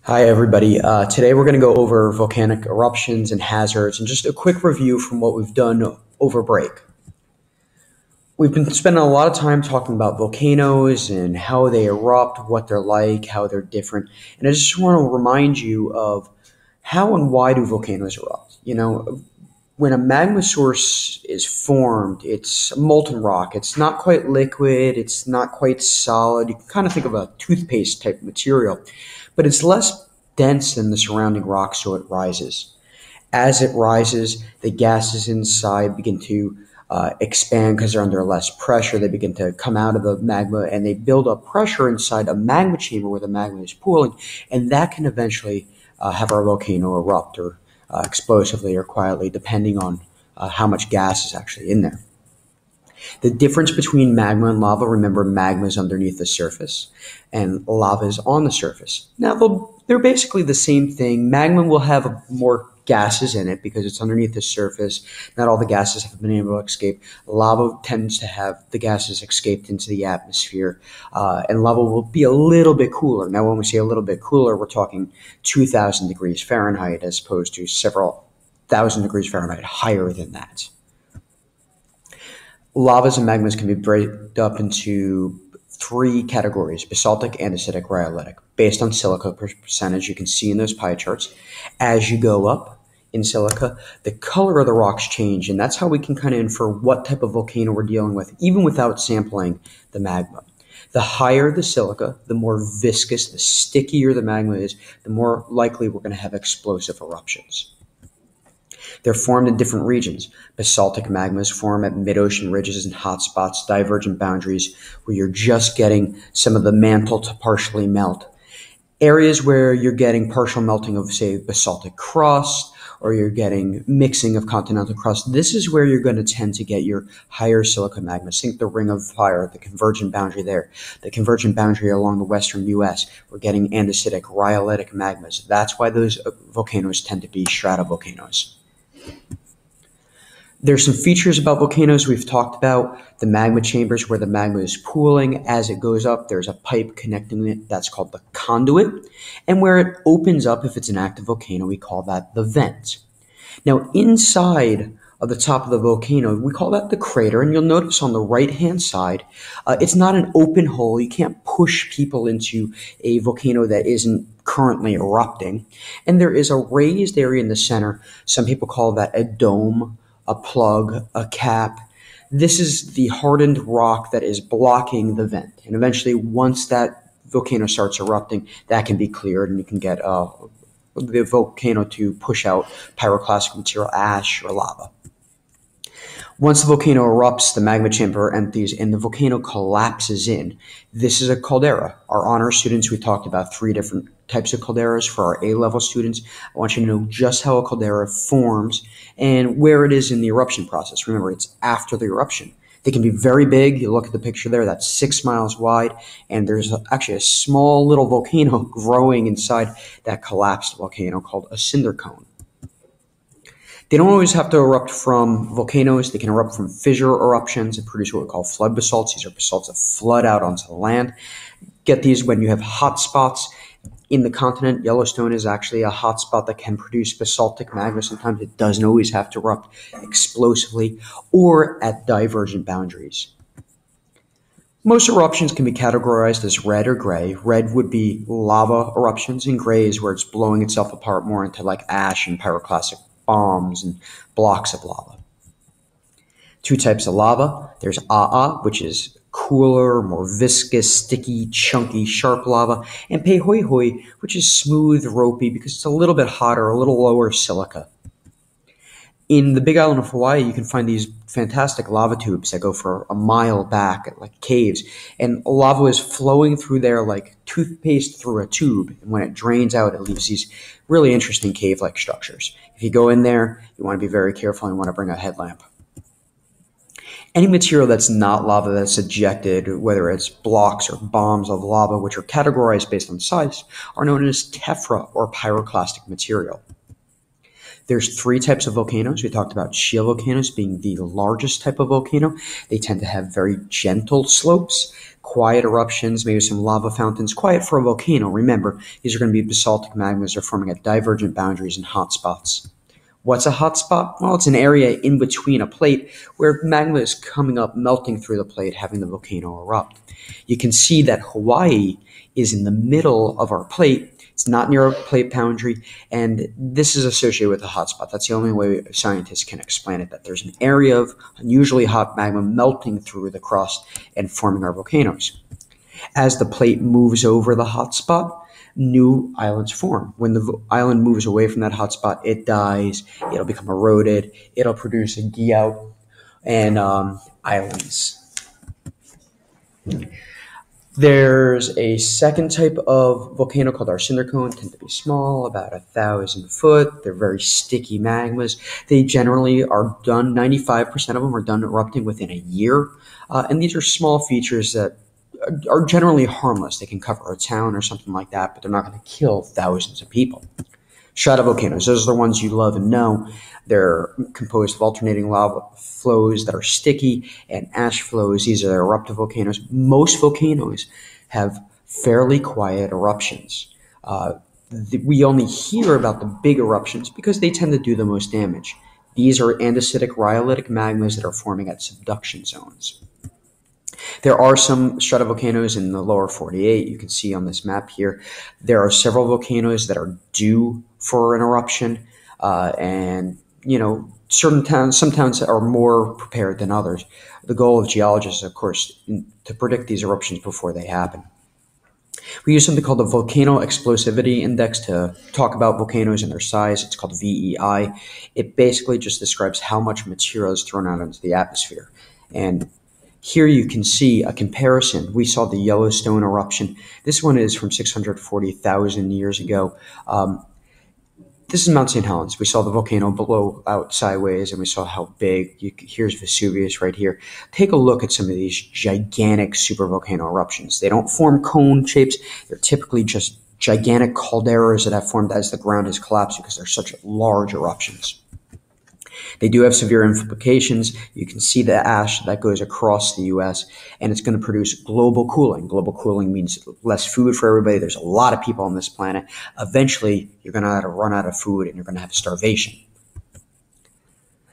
Hi, everybody. Today we're going to go over volcanic eruptions and hazards and just a quick review from what we've done over break. We've been spending a lot of time talking about volcanoes and how they erupt, what they're like, how they're different. And I just want to remind you of how and why do volcanoes erupt. When a magma source is formed, it's molten rock. It's not quite liquid. It's not quite solid. You can kind of think of a toothpaste type material, but it's less dense than the surrounding rock, so it rises. As it rises, the gases inside begin to expand because they're under less pressure. They begin to come out of the magma and they build up pressure inside a magma chamber where the magma is pooling, and that can eventually have our volcano erupt or explosively or quietly, depending on how much gas is actually in there. The difference between magma and lava, remember, magma is underneath the surface and lava is on the surface. Now, they're basically the same thing. Magma will have more gases in it because it's underneath the surface. Not all the gases have been able to escape. Lava tends to have the gases escaped into the atmosphere, and lava will be a little bit cooler. Now, when we say a little bit cooler, we're talking 2,000 degrees Fahrenheit as opposed to several thousand degrees Fahrenheit higher than that. Lavas and magmas can be broken up into three categories: basaltic, andesitic, rhyolitic, based on silica percentage. You can see in those pie charts. As you go up in silica, the color of the rocks change, and that's how we can kind of infer what type of volcano we're dealing with, even without sampling the magma. The higher the silica, the more viscous, the stickier the magma is, the more likely we're going to have explosive eruptions. They're formed in different regions. Basaltic magmas form at mid-ocean ridges and hotspots, divergent boundaries, where you're just getting some of the mantle to partially melt. Areas where you're getting partial melting of, say, basaltic crust, or you're getting mixing of continental crust, this is where you're going to tend to get your higher silica magma. Think the Ring of Fire, the convergent boundary there. The convergent boundary along the western U.S., we're getting andesitic, rhyolitic magmas. That's why those volcanoes tend to be stratovolcanoes. There's some features about volcanoes we've talked about. The magma chambers where the magma is pooling. As it goes up, there's a pipe connecting it. That's called the conduit. And where it opens up, if it's an active volcano, we call that the vent. Now, inside of the top of the volcano, we call that the crater. And you'll notice on the right-hand side, it's not an open hole. You can't push people into a volcano that isn't currently erupting. And there is a raised area in the center. Some people call that a dome, a plug, a cap. This is the hardened rock that is blocking the vent. And eventually, once that volcano starts erupting, that can be cleared and you can get the volcano to push out pyroclastic material, ash, or lava. Once the volcano erupts, the magma chamber empties and the volcano collapses in. This is a caldera. Our honor students, we talked about three different types of calderas. For our A-level students, I want you to know just how a caldera forms and where it is in the eruption process. Remember, it's after the eruption. They can be very big. You look at the picture there, that's 6 miles wide, and there's actually a small little volcano growing inside that collapsed volcano called a cinder cone. They don't always have to erupt from volcanoes. They can erupt from fissure eruptions and produce what we call flood basalts. These are basalts that flood out onto the land. Get these when you have hot spots in the continent. Yellowstone is actually a hot spot that can produce basaltic magma. Sometimes it doesn't always have to erupt explosively or at divergent boundaries. Most eruptions can be categorized as red or gray. Red would be lava eruptions, and gray is where it's blowing itself apart more into like ash and pyroclastic bombs and blocks of lava. Two types of lava. There's which is cooler, more viscous, sticky, chunky, sharp lava, and Peihoihoi, which is smooth, ropey because it's a little bit hotter, a little lower silica. In the Big Island of Hawaii, you can find these fantastic lava tubes that go for a mile back, like caves, and lava is flowing through there like toothpaste through a tube, and when it drains out, it leaves these really interesting cave-like structures. If you go in there, you want to be very careful and you want to bring a headlamp. Any material that's not lava that's ejected, whether it's blocks or bombs of lava, which are categorized based on size, are known as tephra or pyroclastic material. There's three types of volcanoes. We talked about shield volcanoes being the largest type of volcano. They tend to have very gentle slopes, quiet eruptions, maybe some lava fountains, quiet for a volcano. Remember, these are going to be basaltic magmas. They're forming at divergent boundaries and hotspots. What's a hotspot? Well, it's an area in between a plate where magma is coming up, melting through the plate, having the volcano erupt. You can see that Hawaii is in the middle of our plate. It's not near a plate boundary, and this is associated with a hotspot. That's the only way scientists can explain it, that there's an area of unusually hot magma melting through the crust and forming our volcanoes. As the plate moves over the hotspot, new islands form. When the island moves away from that hotspot, it dies, it'll become eroded, it'll produce a guyot and islands. There's a second type of volcano called our cinder cone. Tend to be small, about 1,000 foot. They're very sticky magmas. They generally are done, 95% of them are done erupting within a year. And these are small features that are generally harmless. They can cover a town or something like that, but they're not going to kill thousands of people. Stratovolcanoes, those are the ones you love and know. They're composed of alternating lava flows that are sticky and ash flows. These are eruptive volcanoes. Most volcanoes have fairly quiet eruptions. We only hear about the big eruptions because they tend to do the most damage. These are andesitic rhyolitic magmas that are forming at subduction zones. There are some stratovolcanoes in the lower 48. You can see on this map here. There are several volcanoes that are due for an eruption, and some towns are more prepared than others. The goal of geologists is, of course, to predict these eruptions before they happen. We use something called the Volcano Explosivity Index to talk about volcanoes and their size. It's called VEI. It basically just describes how much material is thrown out into the atmosphere. And here you can see a comparison. We saw the Yellowstone eruption. This one is from 640,000 years ago. This is Mount St. Helens. We saw the volcano blow out sideways, and we saw how big. Here's Vesuvius right here. Take a look at some of these gigantic supervolcano eruptions. They don't form cone shapes. They're typically just gigantic calderas that have formed as the ground has collapsed because they're such large eruptions. They do have severe implications. You can see the ash that goes across the U.S., and it's going to produce global cooling. Global cooling means less food for everybody. There's a lot of people on this planet. Eventually, you're going to run out of food, and you're going to have starvation.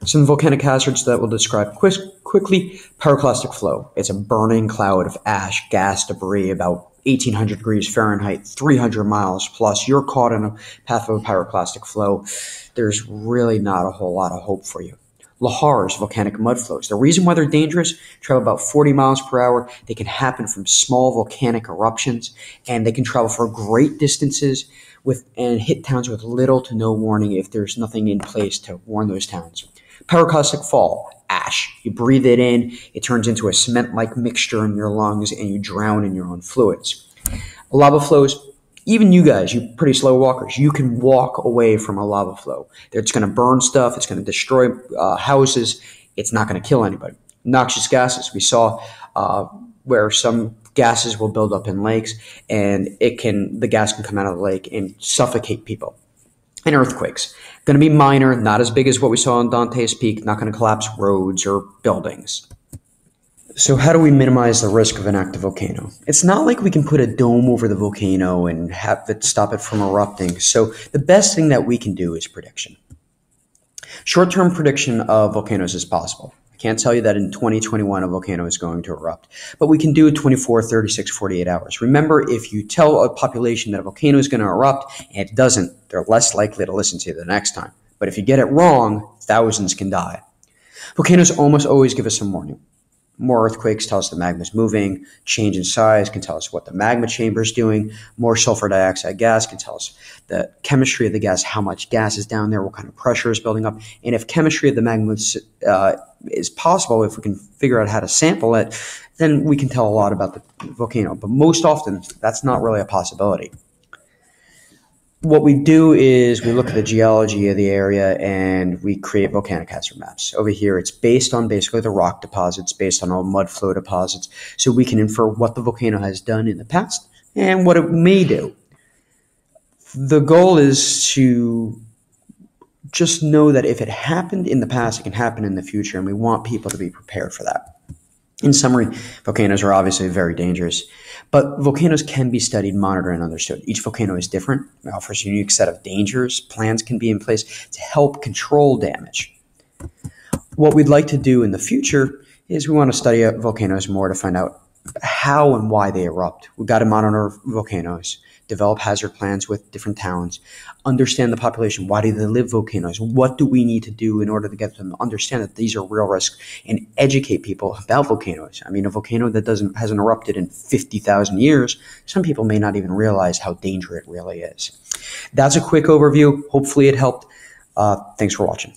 Some volcanic hazards that we'll describe quickly. Pyroclastic flow. It's a burning cloud of ash, gas, debris, about 1,800 degrees Fahrenheit, 300 miles plus. You're caught in a path of a pyroclastic flow. There's really not a whole lot of hope for you. Lahars, volcanic mud flows. The reason why they're dangerous, travel about 40 miles per hour. They can happen from small volcanic eruptions, and they can travel for great distances and hit towns with little to no warning if there's nothing in place to warn those towns. Pyroclastic fall, ash. You breathe it in, it turns into a cement-like mixture in your lungs, and you drown in your own fluids. Lava flows, even you guys, you pretty slow walkers, you can walk away from a lava flow. It's going to burn stuff, it's going to destroy houses, it's not going to kill anybody. Noxious gases, we saw where some gases will build up in lakes, and the gas can come out of the lake and suffocate people. And earthquakes, going to be minor, not as big as what we saw on Dante's Peak, not going to collapse roads or buildings. So how do we minimize the risk of an active volcano? It's not like we can put a dome over the volcano and have it stop it from erupting. So the best thing that we can do is prediction. Short-term prediction of volcanoes is possible. I can't tell you that in 2021 a volcano is going to erupt, but we can do it 24, 36, 48 hours. Remember, if you tell a population that a volcano is going to erupt and it doesn't, they're less likely to listen to you the next time. But if you get it wrong, thousands can die. Volcanoes almost always give us some warning. More earthquakes tell us the magma is moving. Change in size can tell us what the magma chamber is doing. More sulfur dioxide gas can tell us the chemistry of the gas, how much gas is down there, what kind of pressure is building up. And if chemistry of the magma is possible, if we can figure out how to sample it, then we can tell a lot about the volcano. But most often, that's not really a possibility. What we do is we look at the geology of the area and we create volcanic hazard maps. Over here, it's based on basically the rock deposits, based on all mud flow deposits, so we can infer what the volcano has done in the past and what it may do. The goal is to just know that if it happened in the past, it can happen in the future, and we want people to be prepared for that. In summary, volcanoes are obviously very dangerous, but volcanoes can be studied, monitored, and understood. Each volcano is different, it offers a unique set of dangers. Plans can be in place to help control damage. What we'd like to do in the future is we want to study volcanoes more to find out how and why they erupt. We've got to monitor volcanoes, develop hazard plans with different towns, understand the population. Why do they live volcanoes? What do we need to do in order to get them to understand that these are real risks, and educate people about volcanoes? I mean, a volcano that hasn't erupted in 50,000 years, some people may not even realize how dangerous it really is. That's a quick overview. Hopefully it helped. Thanks for watching.